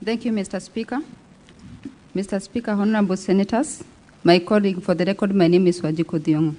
Thank you, Mr. Speaker. Mr. Speaker, honorable senators, my colleague, for the record, my name is Wajiko Thiongo.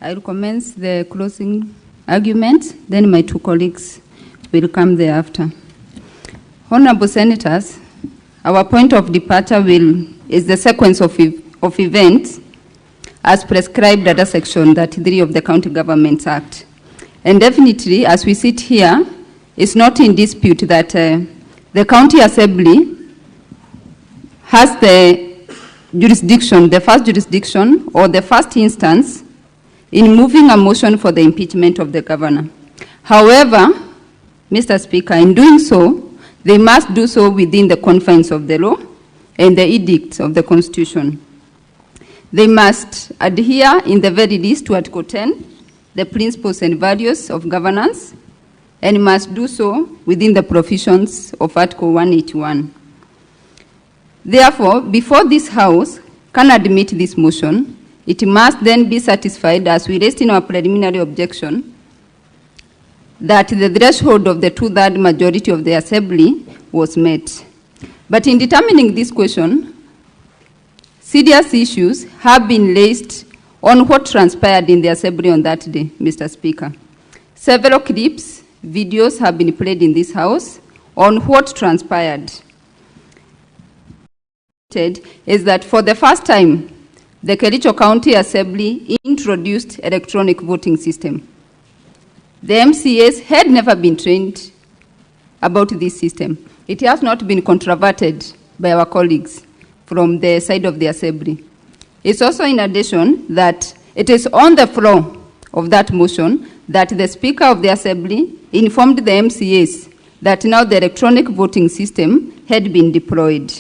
I will commence the closing argument, then my two colleagues will come thereafter. Honorable senators, our point of departure is the sequence of events as prescribed under Section 33 of the County Governments Act. And definitely, as we sit here, it's not in dispute that the County Assembly has the jurisdiction, the first jurisdiction or the first instance in moving a motion for the impeachment of the governor. However, Mr. Speaker, in doing so, they must do so within the confines of the law and the edicts of the Constitution. They must adhere in the very least to Article 10, the principles and values of governance, and must do so within the provisions of Article 181. Therefore, before this House can admit this motion, it must then be satisfied, as we raised in our preliminary objection, that the threshold of the 2/3 majority of the Assembly was met. But in determining this question, serious issues have been raised on what transpired in the Assembly on that day, Mr. Speaker. Several clips, videos have been played in this House on what transpired. Is that for the first time, the Kericho County Assembly introduced electronic voting system. The MCAs had never been trained about this system. It has not been controverted by our colleagues from the side of the Assembly. It's also in addition that it is on the floor of that motion that the Speaker of the Assembly informed the MCAs that now the electronic voting system had been deployed.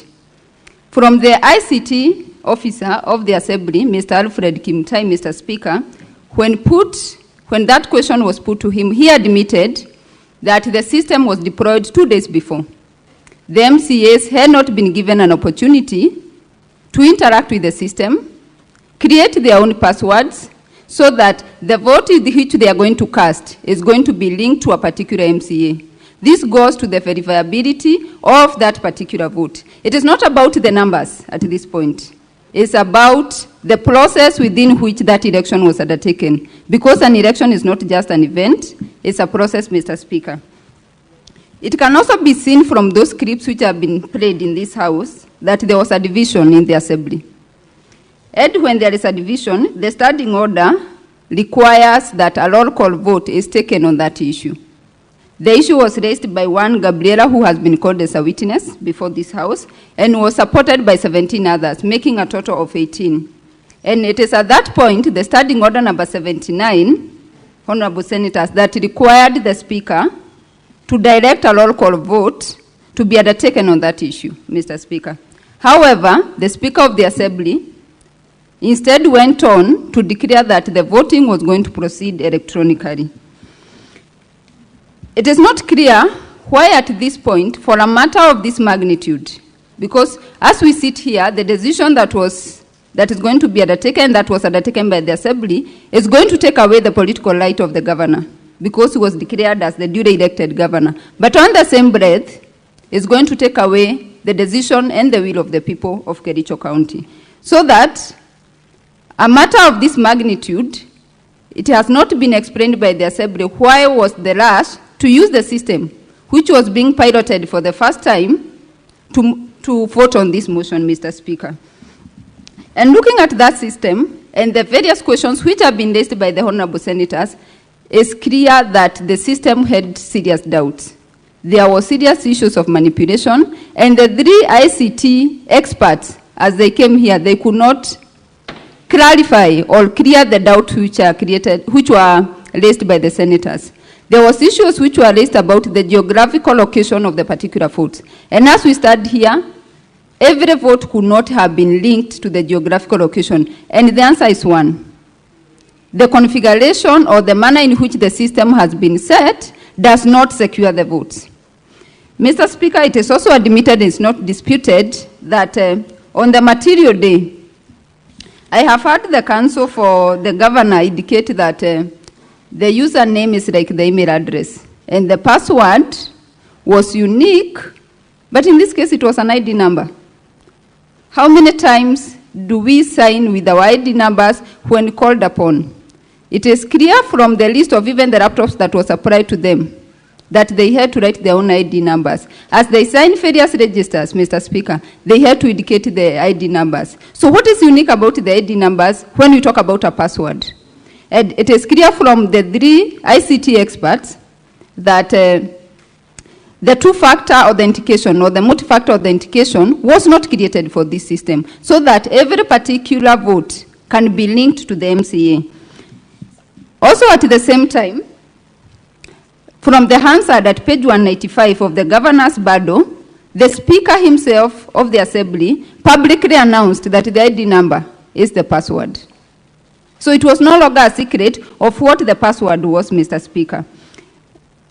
From the ICT officer of the Assembly, Mr. Alfred Mutai, Mr. Speaker, when that question was put to him, he admitted that the system was deployed 2 days before. The MCAs had not been given an opportunity to interact with the system, create their own passwords, so that the vote which they are going to cast is going to be linked to a particular MCA. This goes to the verifiability of that particular vote. It is not about the numbers at this point. It's about the process within which that election was undertaken. Because an election is not just an event, it's a process, Mr. Speaker. It can also be seen from those clips which have been played in this House that there was a division in the Assembly. And when there is a division, the standing order requires that a roll call vote is taken on that issue. The issue was raised by one Gabriela, who has been called as a witness before this House, and was supported by 17 others, making a total of 18. And it is at that point, the standing order number 79, honorable senators, that required the Speaker to direct a roll call vote to be undertaken on that issue, Mr. Speaker. However, the Speaker of the Assembly instead went on to declare that the voting was going to proceed electronically. It is not clear why at this point, for a matter of this magnitude, because as we sit here, the decision that is going to be undertaken, that was undertaken by the Assembly, is going to take away the political right of the governor, because he was declared as the duly elected governor. But on the same breath, is going to take away the decision and the will of the people of Kericho County. So that a matter of this magnitude, it has not been explained by the Assembly why was the rush to use the system, which was being piloted for the first time, to vote on this motion, Mr. Speaker. And looking at that system and the various questions which have been raised by the honorable senators, it's clear that the system had serious doubts. There were serious issues of manipulation, and the 3 ICT experts, as they came here, they could not clarify or clear the doubts which were raised by the senators. There was issues which were raised about the geographical location of the particular votes. And as we stand here, every vote could not have been linked to the geographical location. And the answer is one. The configuration or the manner in which the system has been set does not secure the votes. Mr. Speaker, it is also admitted, it's not disputed, that on the material day, I have heard the counsel for the governor indicate that the username is like the email address, and the password was unique But in this case, it was an ID number. How many times do we sign with our ID numbers when called upon? It is clear from the list of even the laptops that was supplied to them that they had to write their own ID numbers. As they sign various registers, Mr. Speaker, they had to indicate the ID numbers. So what is unique about the ID numbers when we talk about a password? And it is clear from the 3 ICT experts that the two-factor authentication or the multi-factor authentication was not created for this system, so that every particular vote can be linked to the MCA. Also at the same time, from the Hansard at page 195 of the governor's Bado, the Speaker himself of the Assembly publicly announced that the ID number is the password. So it was no longer a secret of what the password was, Mr. Speaker.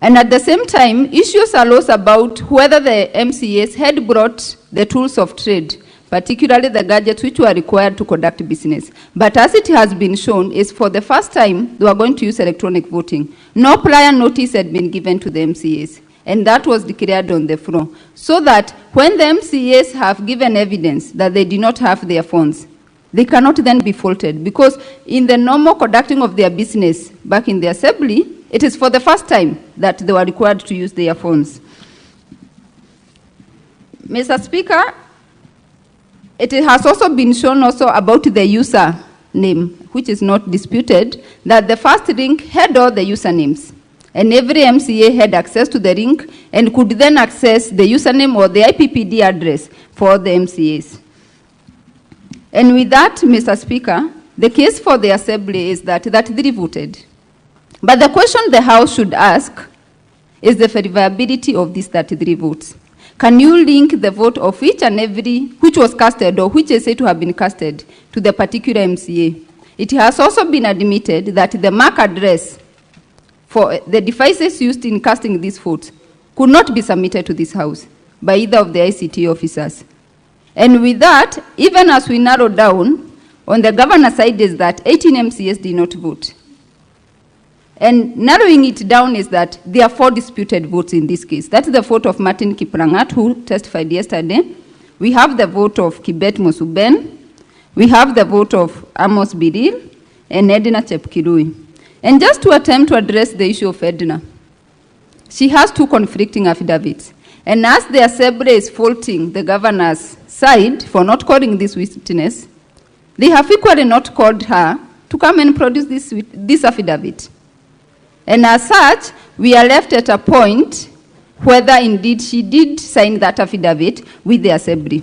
And at the same time, issues arose about whether the MCAs had brought the tools of trade, particularly the gadgets which were required to conduct business. But as it has been shown, is for the first time they were going to use electronic voting. No prior notice had been given to the MCAs, and that was declared on the floor. So that when the MCAs have given evidence that they did not have their phones, they cannot then be faulted, because in the normal conducting of their business back in the Assembly, it is for the first time that they were required to use their phones. Mr. Speaker, it has also been shown also about the user name, which is not disputed, that the first link had all the usernames. And every MCA had access to the link and could then access the username or the IPPD address for the MCAs. And with that, Mr. Speaker, the case for the Assembly is that 3 voted. But the question the House should ask is the verifiability of these 33 votes. Can you link the vote of each and every which was casted or which is said to have been casted to the particular MCA? It has also been admitted that the MAC address for the devices used in casting these votes could not be submitted to this House by either of the ICT officers. And with that, even as we narrow down, on the governor's side is that 18 MCAs did not vote. And narrowing it down is that there are 4 disputed votes in this case. That's the vote of Martin Kiprangat, who testified yesterday. We have the vote of Kibet Mosuben. We have the vote of Amos Biril and Edna Chepkirui. And just to attempt to address the issue of Edna, she has 2 conflicting affidavits. And as the Assembly is faulting the governor's side for not calling this witness, they have equally not called her to come and produce this affidavit. And as such, we are left at a point whether indeed she did sign that affidavit with the Assembly.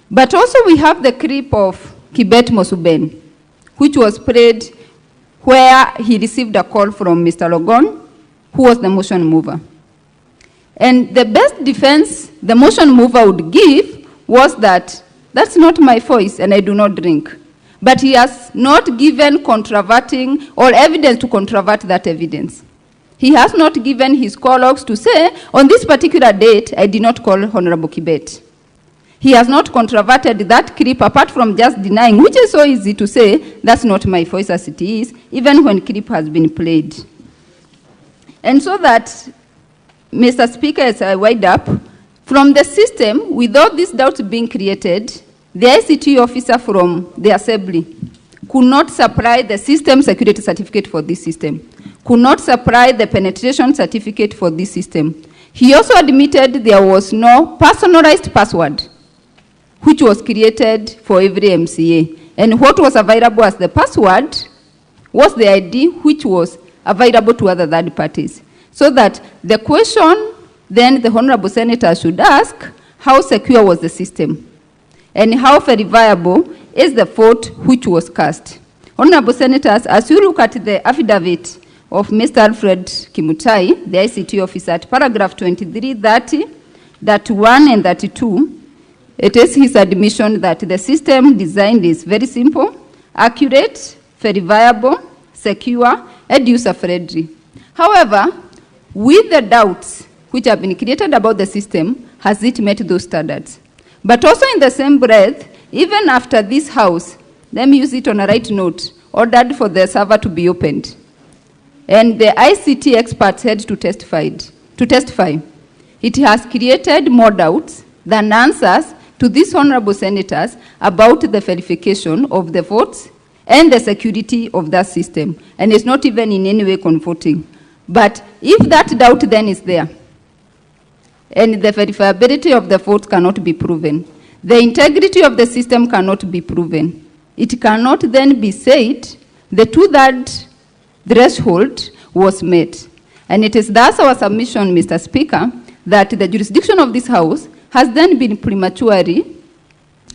But also we have the clip of Kibet Mosuben, which was played where he received a call from Mr. Logon, who was the motion mover. And the best defense the motion mover would give was that that's not my voice and I do not drink. But he has not given controverting or evidence to controvert that evidence. He has not given his call logs to say, on this particular date, I did not call Honorable Kibet. He has not controverted that clip apart from just denying, which is so easy to say, that's not my voice as it is, even when clip has been played. And so that, Mr. Speaker, as I wind up, from the system, without these doubts being created, the ICT officer from the Assembly could not supply the system security certificate for this system, could not supply the penetration certificate for this system. He also admitted there was no personalized password which was created for every MCA. And what was available as the password was the ID which was available to other third parties. So that the question then the Honorable Senator should ask, how secure was the system? And how verifiable is the vote which was cast? Honorable Senators, as you look at the affidavit of Mr. Alfred Kimutai, the ICT officer, at paragraph 23, 30, 31, and 32, it is his admission that the system designed is very simple, accurate, verifiable, secure, and user-friendly. However, with the doubts which have been created about the system, has it met those standards? But also in the same breath, even after this House, let me use it on a right note, ordered for the server to be opened. And the ICT experts had to testify. It has created more doubts than answers to these honorable senators about the verification of the votes and the security of that system. And it's not even in any way comforting. But if that doubt then is there, and the verifiability of the vote cannot be proven, the integrity of the system cannot be proven, it cannot then be said the 2/3 threshold was met. And it is thus our submission, Mr. Speaker, that the jurisdiction of this House has then been prematurely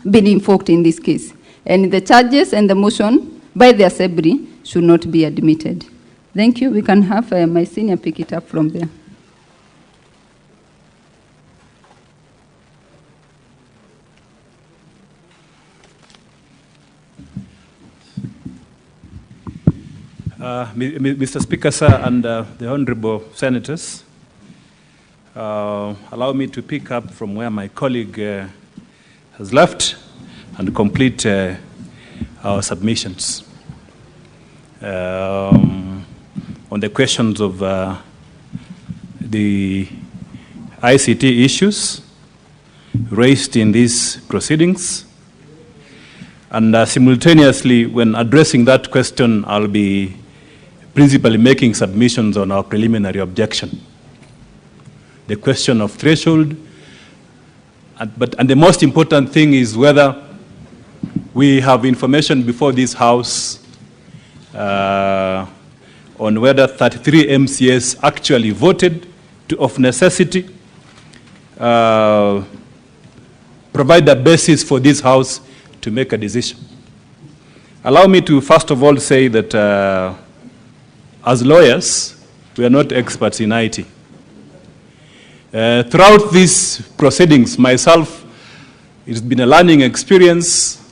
been invoked in this case. And the charges and the motion by the Assembly should not be admitted. Thank you. We can have my senior pick it up from there. Mr. Speaker, sir, and the honorable senators, allow me to pick up from where my colleague has left and complete our submissions on the questions of the ICT issues raised in these proceedings. And simultaneously, when addressing that question, I'll be principally making submissions on our preliminary objection. The question of threshold, and the most important thing is whether we have information before this House on whether 33 MCAs actually voted to, of necessity, provide the basis for this House to make a decision. Allow me to first of all say that as lawyers, we are not experts in IT. Throughout these proceedings, myself, it's been a learning experience,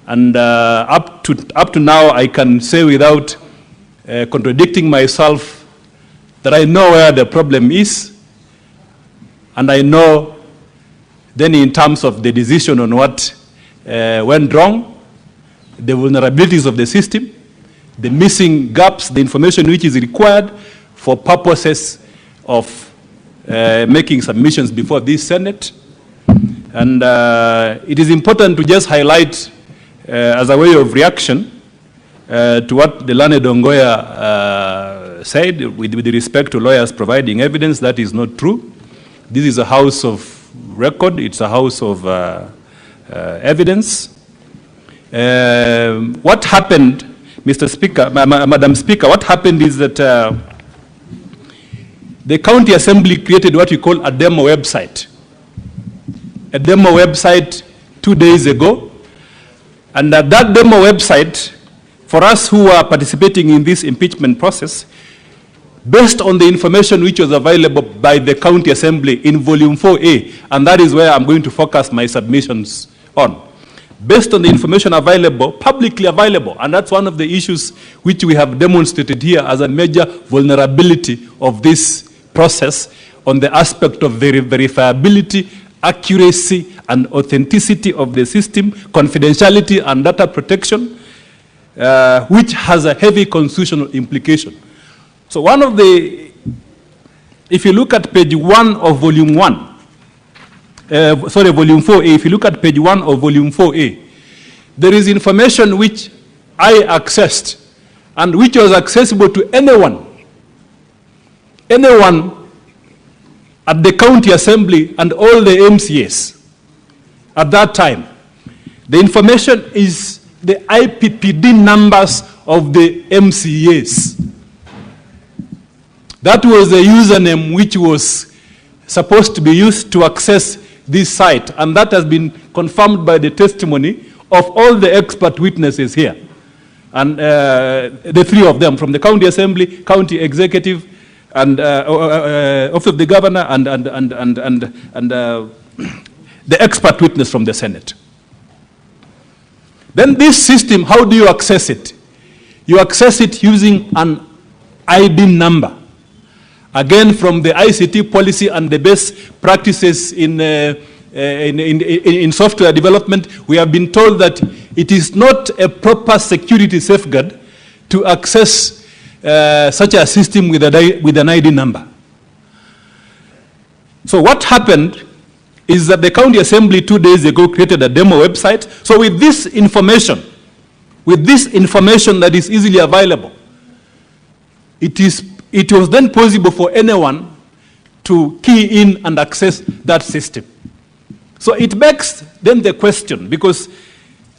and up to now, I can say without contradicting myself that I know where the problem is, and I know then in terms of the decision on what went wrong, the vulnerabilities of the system, the missing gaps, the information which is required for purposes of making submissions before this Senate. And it is important to just highlight as a way of reaction to what the learned Ongoya said with respect to lawyers providing evidence. That is not true. This is a house of record. It's a house of evidence. What happened, Mr. Speaker, Madam Speaker, what happened is that the County Assembly created what we call a demo website. A demo website 2 days ago. And that demo website, for us who are participating in this impeachment process, based on the information which was available by the County Assembly in Volume 4A, and that is where I'm going to focus my submissions on. Based on the information available, publicly available, and that's one of the issues which we have demonstrated here as a major vulnerability of this process on the aspect of verifiability, accuracy, and authenticity of the system, confidentiality and data protection, which has a heavy constitutional implication. So one of the, if you look at page 1 of volume 1, volume 4A, if you look at page 1 of volume 4A, there is information which I accessed and which was accessible to anyone at the County Assembly and all the MCAs at that time. The information is the IPPD numbers of the MCAs. That was the username which was supposed to be used to access this site, and that has been confirmed by the testimony of all the expert witnesses here. And the three of them, from the County Assembly, County Executive, and Office of the Governor, and the expert witness from the Senate. Then this system, how do you access it? You access it using an ID number. Again, from the ICT policy and the best practices in software development, we have been told that it is not a proper security safeguard to access such a system with an ID number. So what happened is that the county assembly 2 days ago created a demo website. So with this information that is easily available, it was then possible for anyone to key in and access that system. So it begs then the question, because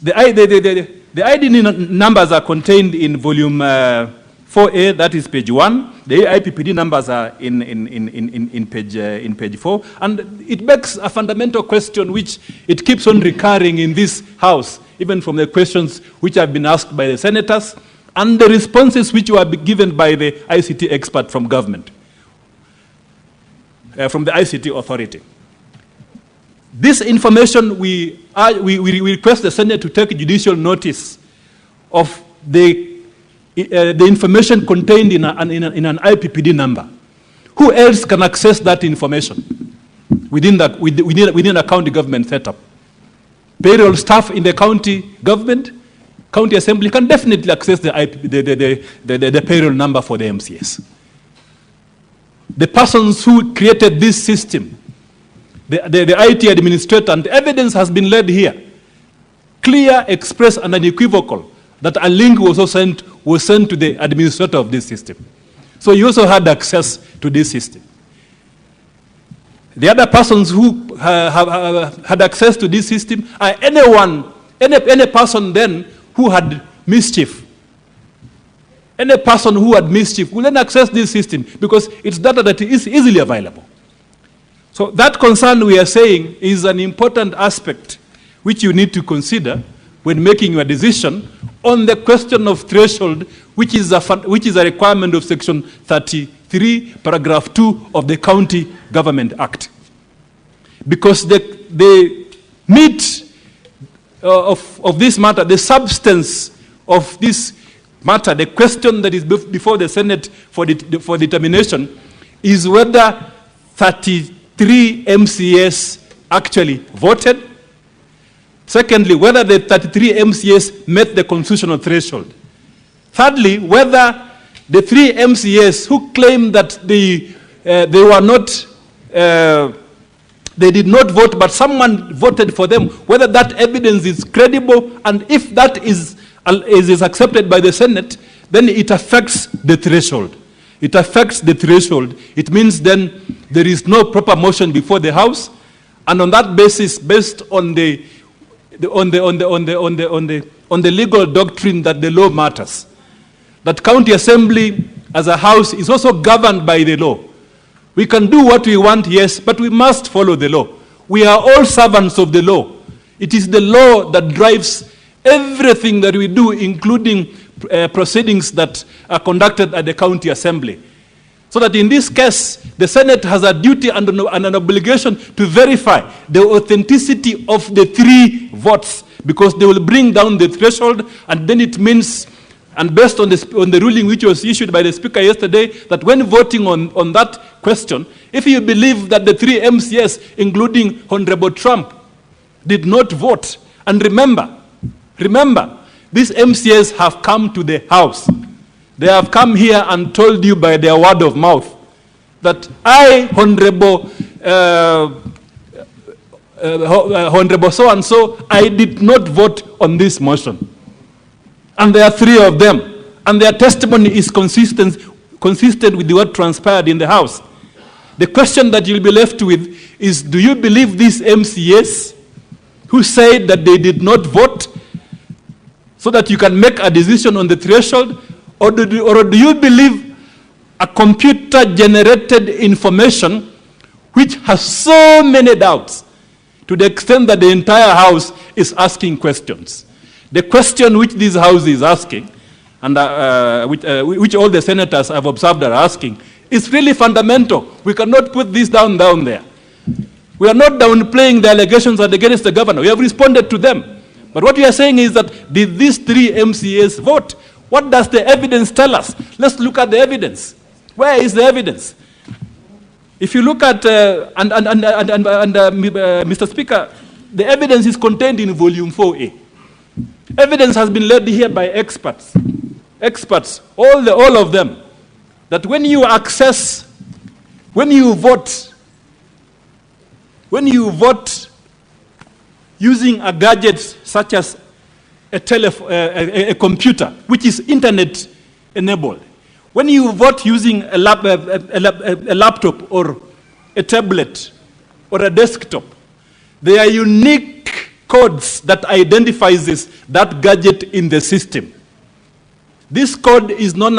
the ID numbers are contained in volume 4A, that is page 1. The IPPD numbers are in page 4. And it begs a fundamental question which it keeps on recurring in this House, even from the questions which have been asked by the senators and the responses which were given by the ICT expert from government, from the ICT authority. This information, we request the Senate to take judicial notice of the information contained in an IPPD number. Who else can access that information within a county government setup? Payroll staff in the county government, county assembly can definitely access the payroll number for the MCS. The persons who created this system, the IT administrator, and evidence has been laid here, clear, express, and unequivocal, that a link was sent to the administrator of this system. So you also had access to this system. The other persons who had access to this system are any person then who had mischief. Any person who had mischief will then access this system because it's data that is easily available. So that concern, we are saying, is an important aspect which you need to consider when making your decision on the question of threshold, which is a requirement of Section 33, Paragraph 2 of the County Government Act. Because the meat of this matter, the substance of this matter, the question that is before the Senate for determination is whether 33 MCS actually voted. Secondly, whether the 33 MCS met the constitutional threshold. Thirdly, whether the 3 MCS who claim that they were not, they did not vote, but someone voted for them, whether that evidence is credible, and if that is accepted by the Senate, then it affects the threshold. It affects the threshold. It means then there is no proper motion before the House, and on that basis, based on the legal doctrine that the law matters, that county assembly as a house is also governed by the law. We can do what we want, yes, but we must follow the law. We are all servants of the law. It is the law that drives everything that we do, including proceedings that are conducted at the county assembly. So that in this case, the Senate has a duty and an obligation to verify the authenticity of the 3 votes, because they will bring down the threshold, and then it means, and based on the ruling which was issued by the Speaker yesterday, that when voting on that question, if you believe that the 3 MCS, including Honorable Trump, did not vote, and remember, these MCS have come to the House. They have come here and told you by their word of mouth that I, Honorable so-and-so, I did not vote on this motion. And there are 3 of them. And their testimony is consistent with what transpired in the House. The question that you'll be left with is, do you believe these MCS who said that they did not vote so that you can make a decision on the threshold? Or do you believe a computer-generated information which has so many doubts to the extent that the entire House is asking questions? The question which this House is asking, and which all the senators have observed are asking, is really fundamental. We cannot put this down there. We are not downplaying the allegations against the governor. We have responded to them. But what we are saying is that, did these 3 MCAs vote? What does the evidence tell us? Let's look at the evidence. Where is the evidence? If you look at, Mr. Speaker, the evidence is contained in volume 4A. Evidence has been laid here by experts, all of them, that when you vote When you vote using a gadget such as a computer, which is internet enabled, when you vote using a laptop or a tablet or a desktop, there are unique codes that identifies that gadget in the system. This code is known as